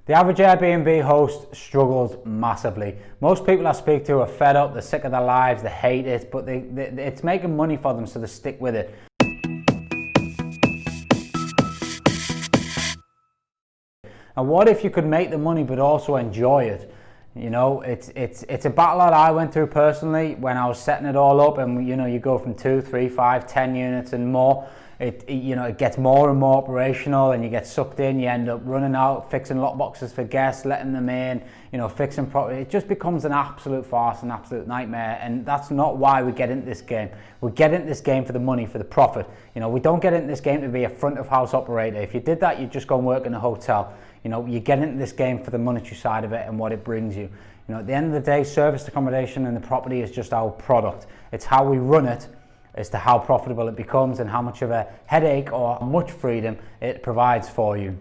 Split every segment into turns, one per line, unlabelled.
The average Airbnb host struggles massively. Most people I speak to are fed up, they're sick of their lives, they hate it, but it's making money for them, so they stick with it. And what if you could make the money but also enjoy it? You know, it's a battle that I went through personally when I was setting it all up, and you know, you go from 2, 3, 5, 10 units and more. It gets more and more operational, and you get sucked in. You end up running out, fixing lock boxes for guests, letting them in, you know, fixing property. It just becomes an absolute farce, an absolute nightmare, and that's not why we get into this game. We get into this game for the money, for the profit. You know, we don't get into this game to be a front of house operator. If you did that, you'd just go and work in a hotel. You know, you get into this game for the monetary side of it and what it brings you. You know, at the end of the day, serviced accommodation and the property is just our product. It's how we run it as to how profitable it becomes and how much of a headache or much freedom it provides for you.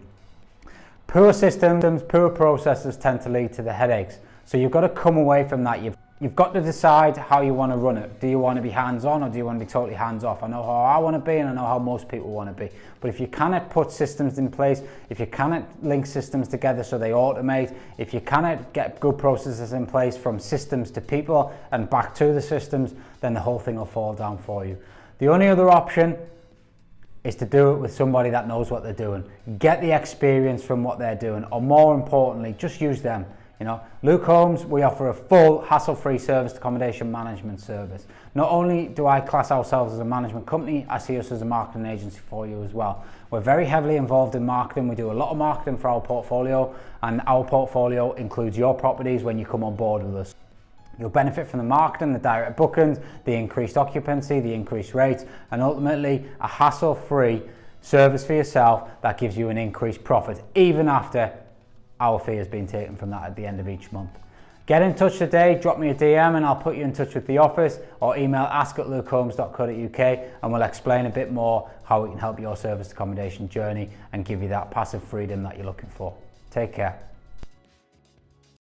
Poor systems, poor processes tend to lead to the headaches. So you've got to come away from that. You've got to decide how you want to run it. Do you want to be hands-on, or do you want to be totally hands-off? I know how I want to be, and I know how most people want to be. But if you cannot put systems in place, if you cannot link systems together so they automate, if you cannot get good processes in place from systems to people and back to the systems, then the whole thing will fall down for you. The only other option is to do it with somebody that knows what they're doing. Get the experience from what they're doing, or more importantly, just use them. You know, Luke Homes, we offer a full hassle-free serviced accommodation management service. Not only do I class ourselves as a management company, I see us as a marketing agency for you as well. We're very heavily involved in marketing. We do a lot of marketing for our portfolio, and our portfolio includes your properties when you come on board with us. You'll benefit from the marketing, the direct bookings, the increased occupancy, the increased rates, and ultimately a hassle-free service for yourself that gives you an increased profit, even after our fee has been taken from that at the end of each month. Get in touch today, drop me a DM and I'll put you in touch with the office, or email ask@lukehomes.co.uk and we'll explain a bit more how we can help your serviced accommodation journey and give you that passive freedom that you're looking for. Take care.